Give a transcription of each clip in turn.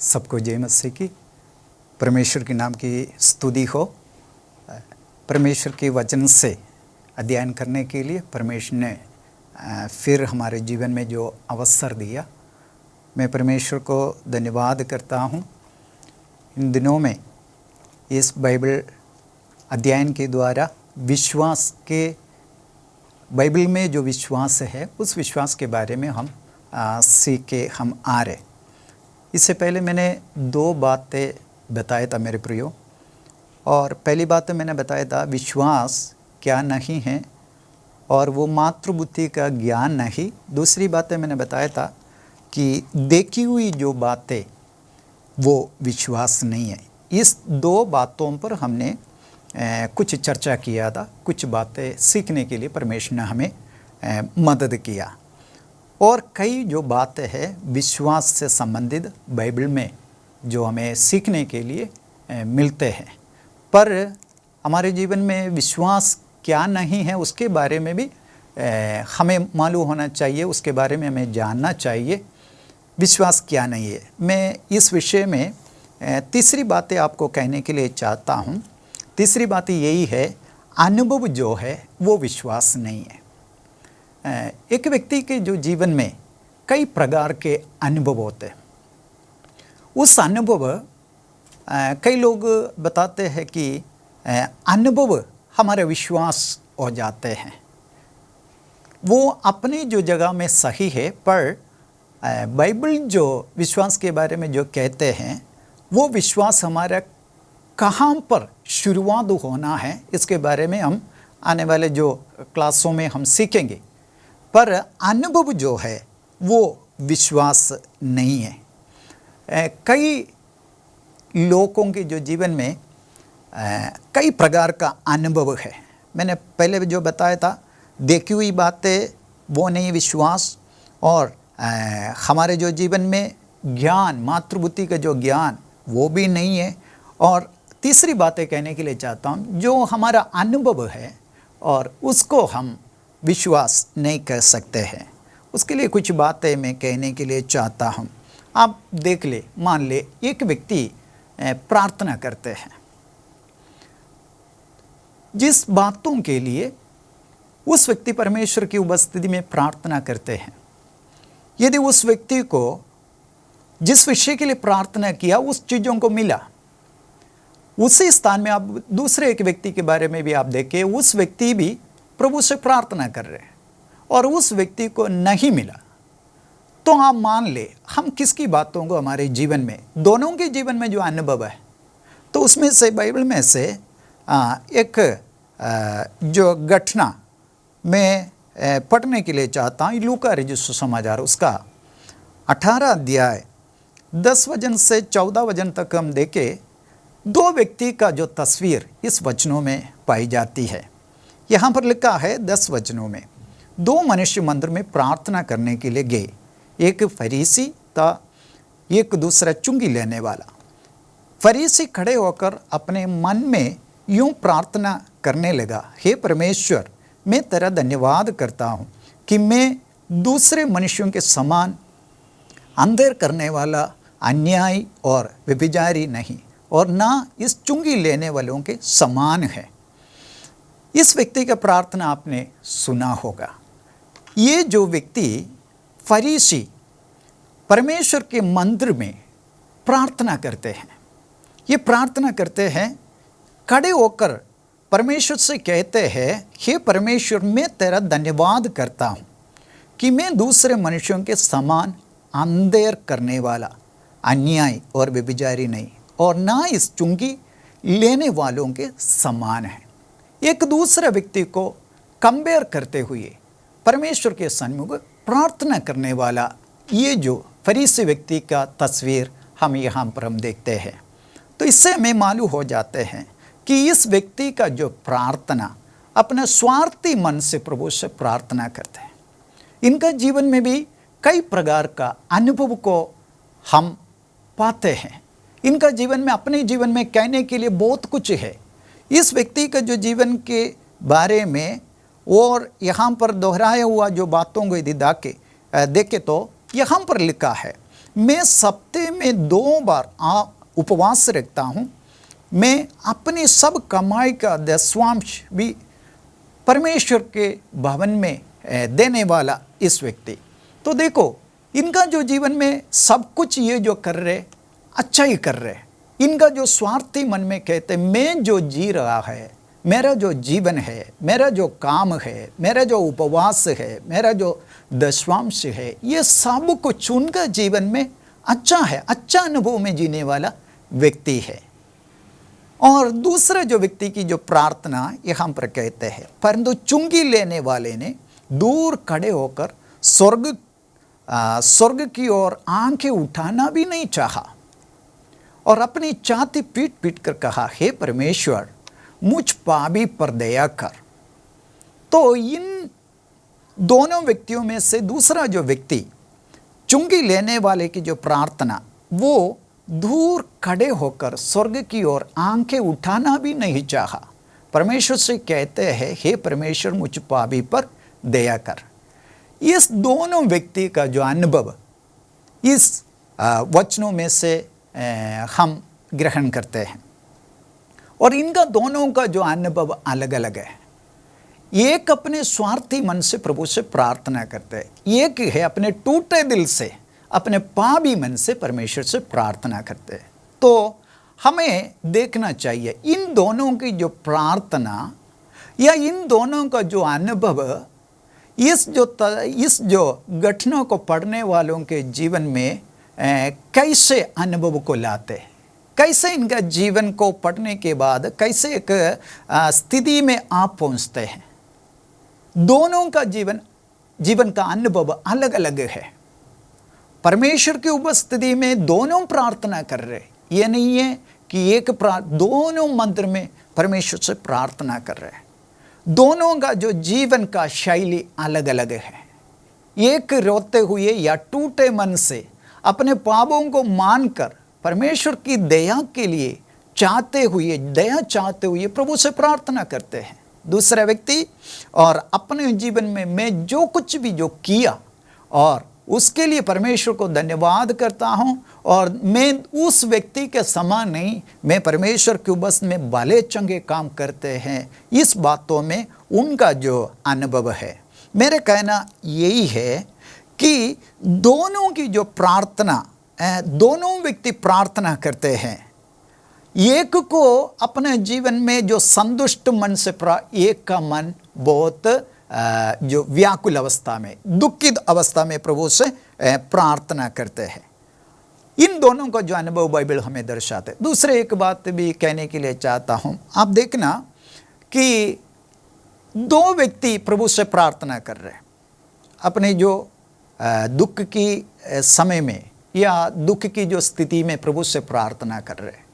सबको जय मसीह की। परमेश्वर के नाम की स्तुति हो। परमेश्वर के वचन से अध्ययन करने के लिए परमेश्वर ने फिर हमारे जीवन में जो अवसर दिया, मैं परमेश्वर को धन्यवाद करता हूँ। इन दिनों में इस बाइबल अध्ययन के द्वारा विश्वास के, बाइबल में जो विश्वास है उस विश्वास के बारे में हम सीख के हम आ रहे। इससे पहले मैंने दो बातें बताया था मेरे प्रियो, और पहली बात तो मैंने बताया था विश्वास क्या नहीं है और वो मातृबुद्धि का ज्ञान नहीं। दूसरी बातें मैंने बताया था कि देखी हुई जो बातें वो विश्वास नहीं है। इस दो बातों पर हमने कुछ चर्चा किया था, कुछ बातें सीखने के लिए परमेश्वर ने हमें मदद किया। और कई जो बातें हैं विश्वास से संबंधित बाइबल में जो हमें सीखने के लिए मिलते हैं, पर हमारे जीवन में विश्वास क्या नहीं है उसके बारे में भी हमें मालूम होना चाहिए, उसके बारे में हमें जानना चाहिए विश्वास क्या नहीं है। मैं इस विषय में तीसरी बातें आपको कहने के लिए चाहता हूँ। तीसरी बात यही है, अनुभव जो है वो विश्वास नहीं है। एक व्यक्ति के जो जीवन में कई प्रकार के अनुभव होते हैं। उस अनुभव कई लोग बताते हैं कि अनुभव हमारे विश्वास हो जाते हैं। वो अपनी जो जगह में सही है, पर बाइबल जो विश्वास के बारे में जो कहते हैं वो विश्वास हमारा कहाँ पर शुरुआत होना है, इसके बारे में हम आने वाले जो क्लासों में हम सीखेंगे। पर अनुभव जो है वो विश्वास नहीं है। कई लोगों के जो जीवन में कई प्रकार का अनुभव है। मैंने पहले जो बताया था, देखी हुई बातें वो नहीं विश्वास, और हमारे जो जीवन में ज्ञान, मातृबुद्धि का जो ज्ञान वो भी नहीं है। और तीसरी बातें कहने के लिए चाहता हूँ, जो हमारा अनुभव है और उसको हम विश्वास नहीं कर सकते हैं। उसके लिए कुछ बातें मैं कहने के लिए चाहता हूँ। आप देख ले, मान ले एक व्यक्ति प्रार्थना करते हैं, जिस बातों के लिए उस व्यक्ति परमेश्वर की उपस्थिति में प्रार्थना करते हैं, यदि उस व्यक्ति को जिस विषय के लिए प्रार्थना किया उस चीज़ों को मिला, उसी स्थान में आप दूसरे एक व्यक्ति के बारे में भी आप देखें, उस व्यक्ति भी प्रभु से प्रार्थना कर रहे हैं और उस व्यक्ति को नहीं मिला, तो आप मान ले हम किसकी बातों को हमारे जीवन में, दोनों के जीवन में जो अनुभव है, तो उसमें से बाइबल में से एक जो घटना मैं पढ़ने के लिए चाहता हूँ। लूका रचित समाचार उसका 18 अध्याय 10 वचन से 14 वचन तक हम देखें। दो व्यक्ति का जो तस्वीर इस वचनों में पाई जाती है। यहाँ पर लिखा है 10 वचनों में, दो मनुष्य मंदिर में प्रार्थना करने के लिए गए। एक फरीसी था, एक दूसरा चुंगी लेने वाला। फरीसी खड़े होकर अपने मन में यूं प्रार्थना करने लगा, हे परमेश्वर, मैं तेरा धन्यवाद करता हूँ कि मैं दूसरे मनुष्यों के समान अंधेर करने वाला, अन्यायी और व्यभिचारी नहीं, और ना इस चुंगी लेने वालों के समान है। इस व्यक्ति का प्रार्थना आपने सुना होगा। ये जो व्यक्ति फरीसी परमेश्वर के मंदिर में प्रार्थना करते हैं, ये प्रार्थना करते हैं, खड़े होकर परमेश्वर से कहते हैं, हे परमेश्वर, मैं तेरा धन्यवाद करता हूँ कि मैं दूसरे मनुष्यों के समान अंधेर करने वाला, अन्यायी और व्यभिचारी नहीं, और ना इस चुंगी लेने वालों के समान है। एक दूसरे व्यक्ति को कंपेयर करते हुए परमेश्वर के सन्मुख प्रार्थना करने वाला ये जो फरीसी व्यक्ति का तस्वीर हम यहाँ पर हम देखते हैं, तो इससे हमें मालूम हो जाते हैं कि इस व्यक्ति का जो प्रार्थना अपने स्वार्थी मन से प्रभु से प्रार्थना करते हैं। इनका जीवन में भी कई प्रकार का अनुभव को हम पाते हैं। इनका जीवन में, अपने जीवन में कहने के लिए बहुत कुछ है। इस व्यक्ति का जो जीवन के बारे में और यहाँ पर दोहराया हुआ जो बातों को यदि देखे तो यहाँ पर लिखा है, मैं सप्ताह में 2 बार उपवास रखता हूँ, मैं अपनी सब कमाई का 10वांश भी परमेश्वर के भवन में देने वाला इस व्यक्ति। तो देखो, इनका जो जीवन में सब कुछ ये जो कर रहे अच्छा ही कर रहे। इनका जो स्वार्थी मन में कहते मैं जो जी रहा है, मेरा जो जीवन है, मेरा जो काम है, मेरा जो उपवास है, मेरा जो 10वांश है, ये सब कुछ उनका जीवन में अच्छा है, अच्छा अनुभव में जीने वाला व्यक्ति है। और दूसरा जो व्यक्ति की जो प्रार्थना यहाँ पर कहते हैं, परंतु चुंगी लेने वाले ने दूर खड़े होकर स्वर्ग की ओर आंखें उठाना भी नहीं चाहा और अपनी छाती पीट पीट कर कहा, हे परमेश्वर, मुझ पापी पर दया कर। तो इन दोनों व्यक्तियों में से दूसरा जो व्यक्ति, चुंगी लेने वाले की जो प्रार्थना, वो दूर खड़े होकर स्वर्ग की ओर आंखें उठाना भी नहीं चाहा। परमेश्वर से कहते हैं, हे परमेश्वर, मुझ पापी पर दया कर। इस दोनों व्यक्ति का जो अनुभव इस वचनों में से हम ग्रहण करते हैं, और इनका दोनों का जो अनुभव अलग अलग है। एक अपने स्वार्थी मन से प्रभु से प्रार्थना करते हैं, एक है अपने टूटे दिल से, अपने पापी मन से परमेश्वर से प्रार्थना करते हैं। तो हमें देखना चाहिए इन दोनों की जो प्रार्थना या इन दोनों का जो अनुभव इस जो घटना को पढ़ने वालों के जीवन में कैसे अनुभव को लाते हैं, कैसे इनका जीवन को पढ़ने के बाद कैसे एक स्थिति में आप पहुंचते हैं। दोनों का जीवन का अनुभव अलग अलग है। परमेश्वर की उपस्थिति में दोनों प्रार्थना कर रहे, ये नहीं है कि दोनों मंदिर में परमेश्वर से प्रार्थना कर रहे हैं। दोनों का जो जीवन का शैली अलग अलग है। एक रोते हुए या टूटे मन से अपने पापों को मानकर परमेश्वर की दया के लिए दया चाहते हुए प्रभु से प्रार्थना करते हैं। दूसरा व्यक्ति, और अपने जीवन में मैं जो कुछ भी जो किया और उसके लिए परमेश्वर को धन्यवाद करता हूं, और मैं उस व्यक्ति के समान नहीं, मैं परमेश्वर के उपस्थिति में भले चंगे काम करते हैं। इस बातों में उनका जो अनुभव है, मेरे कहना यही है कि दोनों की जो प्रार्थना, दोनों व्यक्ति प्रार्थना करते हैं। एक को अपने जीवन में जो संतुष्ट मन से एक का मन बहुत जो व्याकुल अवस्था में, दुखित अवस्था में प्रभु से प्रार्थना करते हैं। इन दोनों का जो अनुभव बाइबल हमें दर्शाते। दूसरे एक बात भी कहने के लिए चाहता हूं, आप देखना कि दो व्यक्ति प्रभु से प्रार्थना कर रहे हैं अपने जो दुख की समय में या दुख की जो स्थिति में प्रभु से प्रार्थना कर रहे हैं।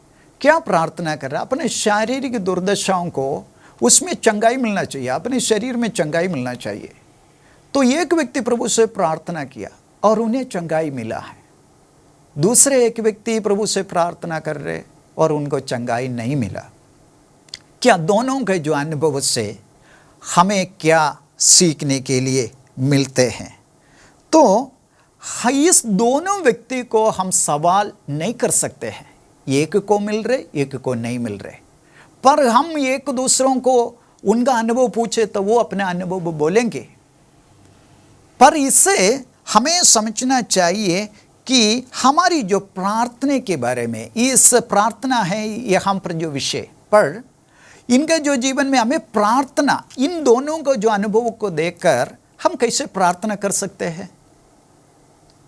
क्या प्रार्थना कर रहा है? अपने शारीरिक दुर्दशाओं को उसमें चंगाई मिलना चाहिए, अपने शरीर में चंगाई मिलना चाहिए। तो एक व्यक्ति प्रभु से प्रार्थना किया और उन्हें चंगाई मिला है। दूसरे एक व्यक्ति प्रभु से प्रार्थना कर रहे और उनको चंगाई नहीं मिला। क्या दोनों के जो अनुभव से हमें क्या सीखने के लिए मिलते हैं? तो इस दोनों व्यक्ति को हम सवाल नहीं कर सकते हैं, एक को मिल रहे एक को नहीं मिल रहे, पर हम एक दूसरों को उनका अनुभव पूछे तो वो अपने अनुभव बोलेंगे। पर इससे हमें समझना चाहिए कि हमारी जो प्रार्थना के बारे में, इस प्रार्थना है यहाँ पर जो विषय पर इनके जो जीवन में हमें प्रार्थना, इन दोनों को जो अनुभव को देखकर हम कैसे प्रार्थना कर सकते हैं?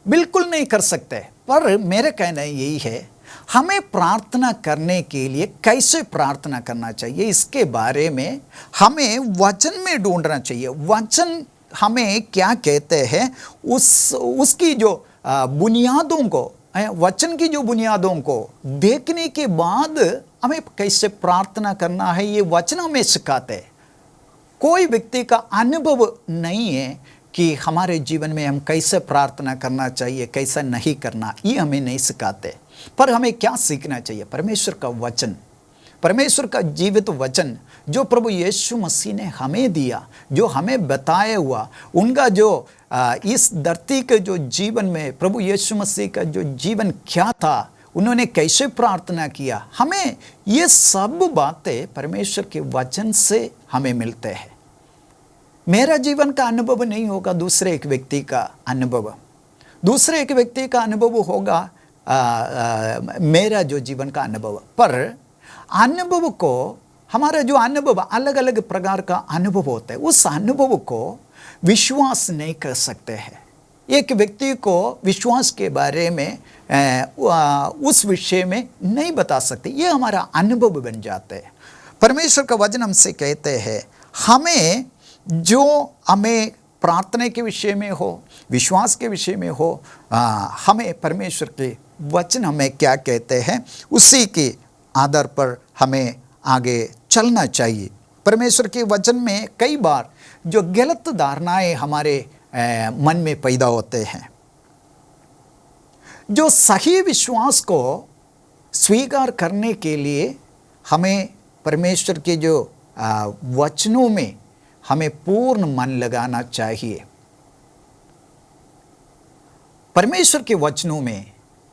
बिल्कुल नहीं कर सकते। पर मेरे कहना यही है, हमें प्रार्थना करने के लिए कैसे प्रार्थना करना चाहिए, इसके बारे में हमें वचन में ढूंढना चाहिए। वचन हमें क्या कहते हैं, उसकी जो बुनियादों को, वचन की जो बुनियादों को देखने के बाद हमें कैसे प्रार्थना करना है, ये वचन हमें सिखाते हैं। कोई व्यक्ति का अनुभव नहीं है कि हमारे जीवन में हम कैसे प्रार्थना करना चाहिए, कैसा नहीं करना, ये हमें नहीं सिखाते। पर हमें क्या सीखना चाहिए? परमेश्वर का वचन, परमेश्वर का जीवित वचन जो प्रभु यीशु मसीह ने हमें दिया, जो हमें बताया हुआ, उनका जो इस धरती के जो जीवन में प्रभु यीशु मसीह का जो जीवन क्या था, उन्होंने कैसे प्रार्थना किया, हमें ये सब बातें परमेश्वर के वचन से हमें मिलते हैं। मेरा जीवन का अनुभव नहीं होगा दूसरे एक व्यक्ति का अनुभव, दूसरे एक व्यक्ति का अनुभव होगा मेरा जो जीवन का अनुभव। पर अनुभव को, हमारा जो अनुभव अलग अलग प्रकार का अनुभव होता है, उस अनुभव को विश्वास नहीं कर सकते हैं। एक व्यक्ति को विश्वास के बारे में उस विषय में नहीं बता सकते, ये हमारा अनुभव बन जाते हैं। परमेश्वर का वचन हमसे कहते हैं, हमें जो हमें प्रार्थना के विषय में हो, विश्वास के विषय में हो, हमें परमेश्वर के वचन हमें क्या कहते हैं, उसी के आधार पर हमें आगे चलना चाहिए। परमेश्वर के वचन में कई बार जो गलत धारणाएं हमारे मन में पैदा होते हैं, जो सही विश्वास को स्वीकार करने के लिए हमें परमेश्वर के जो वचनों में हमें पूर्ण मन लगाना चाहिए। परमेश्वर के वचनों में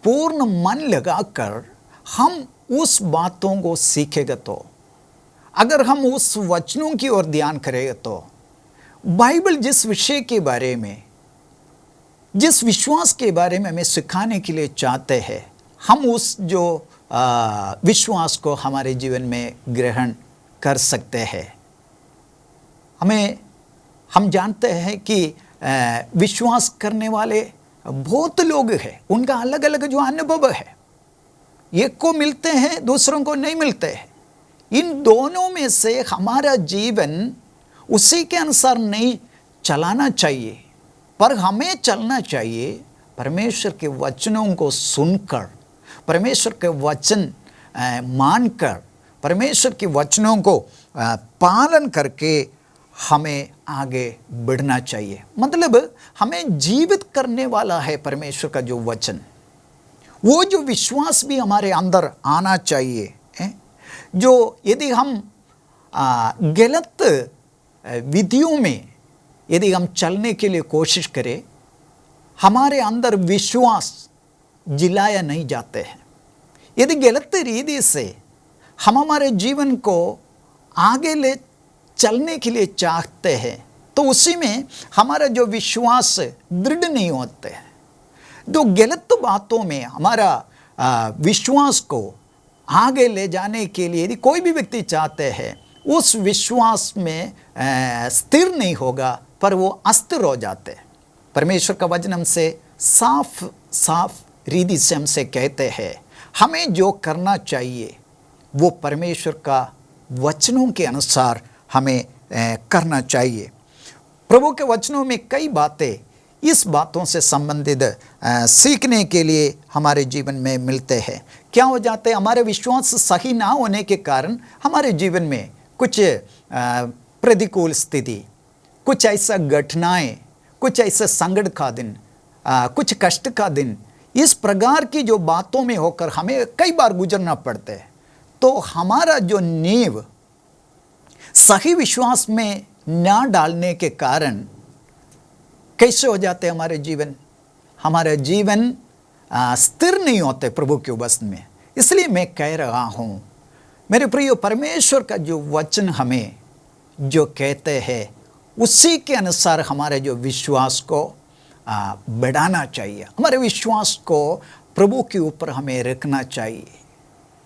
पूर्ण मन लगाकर हम उस बातों को सीखेंगे तो, अगर हम उस वचनों की ओर ध्यान करेंगे तो, बाइबल जिस विषय के बारे में, जिस विश्वास के बारे में हमें सिखाने के लिए चाहते हैं, हम उस जो विश्वास को हमारे जीवन में ग्रहण कर सकते हैं। हम जानते हैं कि विश्वास करने वाले बहुत लोग हैं, उनका अलग अलग जो अनुभव है, एक को मिलते हैं, दूसरों को नहीं मिलते हैं। इन दोनों में से हमारा जीवन उसी के अनुसार नहीं चलाना चाहिए, पर हमें चलना चाहिए परमेश्वर के वचनों को सुनकर, परमेश्वर के वचन मानकर, परमेश्वर के वचनों को पालन करके हमें आगे बढ़ना चाहिए। मतलब हमें जीवित करने वाला है परमेश्वर का जो वचन, वो जो विश्वास भी हमारे अंदर आना चाहिए। जो यदि हम गलत विधियों में यदि हम चलने के लिए कोशिश करें, हमारे अंदर विश्वास जिलाया नहीं जाते हैं। यदि गलत रीति से हम हमारे जीवन को आगे ले चलने के लिए चाहते हैं, तो उसी में हमारा जो विश्वास दृढ़ नहीं होते हैं। तो गलत बातों में हमारा विश्वास को आगे ले जाने के लिए यदि कोई भी व्यक्ति चाहते हैं, उस विश्वास में स्थिर नहीं होगा, पर वो अस्थिर हो जाते हैं। परमेश्वर का वचन हमसे साफ साफ रीति से हमसे कहते हैं, हमें जो करना चाहिए वो परमेश्वर का वचनों के अनुसार हमें करना चाहिए। प्रभु के वचनों में कई बातें इस बातों से संबंधित सीखने के लिए हमारे जीवन में मिलते हैं। क्या हो जाते हैं, हमारे विश्वास सही ना होने के कारण हमारे जीवन में कुछ प्रतिकूल स्थिति, कुछ ऐसा घटनाएं, कुछ ऐसे संकट का दिन, कुछ कष्ट का दिन, इस प्रकार की जो बातों में होकर हमें कई बार गुजरना पड़ता है। तो हमारा जो नींव सही विश्वास में ना डालने के कारण कैसे हो जाते हमारे जीवन, हमारा जीवन स्थिर नहीं होते प्रभु के वचन में। इसलिए मैं कह रहा हूँ मेरे प्रिय, परमेश्वर का जो वचन हमें जो कहते हैं उसी के अनुसार हमारे जो विश्वास को बढ़ाना चाहिए, हमारे विश्वास को प्रभु के ऊपर हमें रखना चाहिए।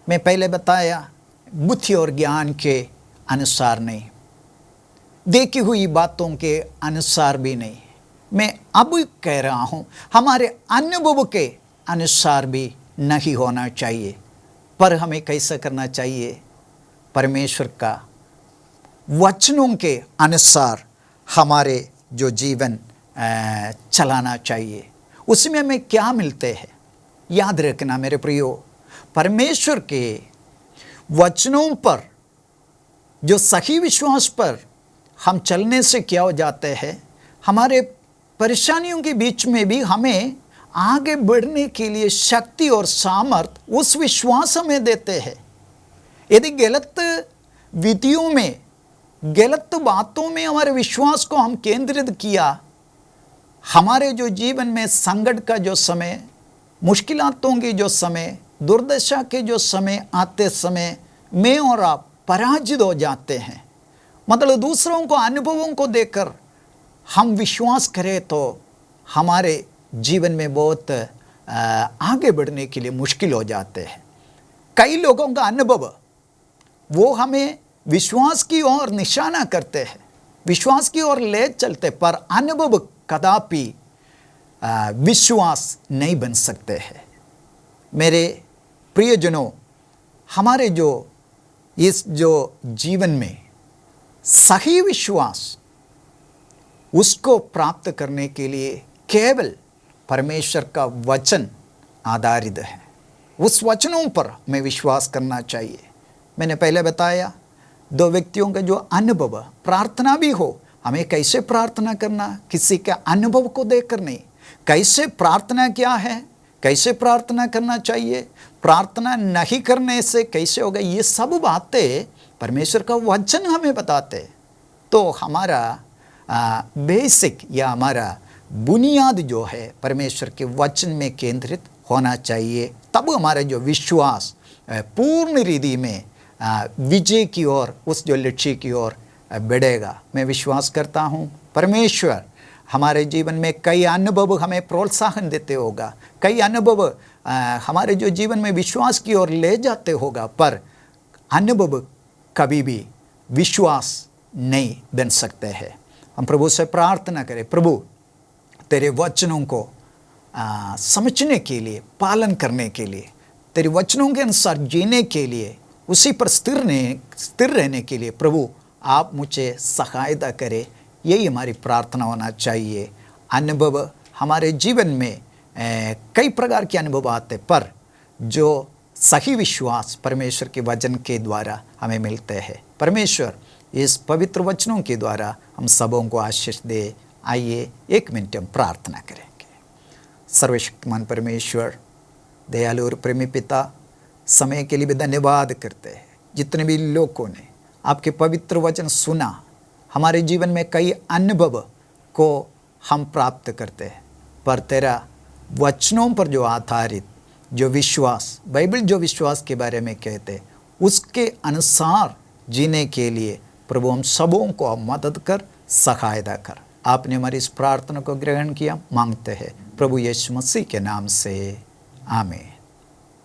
मैं पहले बताया, बुद्धि और ज्ञान के अनुसार नहीं, देखी हुई बातों के अनुसार भी नहीं, मैं अब कह रहा हूँ हमारे अनुभव के अनुसार भी नहीं होना चाहिए। पर हमें कैसे करना चाहिए, परमेश्वर का वचनों के अनुसार हमारे जो जीवन चलाना चाहिए। उसमें हमें क्या मिलते हैं, याद रखना मेरे प्रियो, परमेश्वर के वचनों पर जो सही विश्वास पर हम चलने से क्या हो जाते हैं, हमारे परेशानियों के बीच में भी हमें आगे बढ़ने के लिए शक्ति और सामर्थ उस विश्वास हमें देते हैं। यदि गलत विधियों में, गलत बातों में हमारे विश्वास को हम केंद्रित किया, हमारे जो जीवन में संकट का जो समय, मुश्किलातों के जो समय, दुर्दशा के जो समय आते समय मैं और आप पराजित हो जाते हैं। मतलब दूसरों को, अनुभवों को देखकर हम विश्वास करें तो हमारे जीवन में बहुत आगे बढ़ने के लिए मुश्किल हो जाते हैं। कई लोगों का अनुभव वो हमें विश्वास की ओर निशाना करते हैं, विश्वास की ओर ले चलते, पर अनुभव कदापि विश्वास नहीं बन सकते हैं। मेरे प्रियजनों, हमारे इस जीवन में सही विश्वास, उसको प्राप्त करने के लिए केवल परमेश्वर का वचन आधारित है। उस वचनों पर हमें विश्वास करना चाहिए। मैंने पहले बताया, दो व्यक्तियों का जो अनुभव, प्रार्थना भी हो, हमें कैसे प्रार्थना करना, किसी के अनुभव को देखकर नहीं, कैसे प्रार्थना क्या है, कैसे प्रार्थना करना चाहिए, प्रार्थना नहीं करने से कैसे होगा, ये सब बातें परमेश्वर का वचन हमें बताते। तो हमारा बेसिक या हमारा बुनियाद जो है परमेश्वर के वचन में केंद्रित होना चाहिए। तब हमारा जो विश्वास पूर्ण रीति में विजय की ओर, उस जो लक्ष्य की ओर बढ़ेगा। मैं विश्वास करता हूँ परमेश्वर हमारे जीवन में कई अनुभव हमें प्रोत्साहन देते होगा, कई अनुभव हमारे जो जीवन में विश्वास की ओर ले जाते होगा, पर अनुभव कभी भी विश्वास नहीं बन सकते हैं। हम प्रभु से प्रार्थना करें, प्रभु तेरे वचनों को समझने के लिए, पालन करने के लिए, तेरे वचनों के अनुसार जीने के लिए, उसी पर स्थिर रहने के लिए प्रभु आप मुझे सहायता करें। यही हमारी प्रार्थना होना चाहिए। अनुभव हमारे जीवन में कई प्रकार के अनुभव आते, पर जो सही विश्वास परमेश्वर के वचन के द्वारा हमें मिलते हैं। परमेश्वर इस पवित्र वचनों के द्वारा हम सबों को आशीष दे। आइए 1 मिनट हम प्रार्थना करेंगे। सर्वशक्तिमान परमेश्वर, दयालु और प्रेमी पिता, समय के लिए भी धन्यवाद करते हैं। जितने भी लोगों ने आपके पवित्र वचन सुना, हमारे जीवन में कई अनुभव को हम प्राप्त करते हैं, पर तेरा वचनों पर जो आधारित जो विश्वास, बाइबल जो विश्वास के बारे में कहते, उसके अनुसार जीने के लिए प्रभु हम सबों को मदद कर, सहायता कर। आपने हमारी इस प्रार्थना को ग्रहण किया, मांगते हैं प्रभु यीशु मसीह के नाम से, आमीन।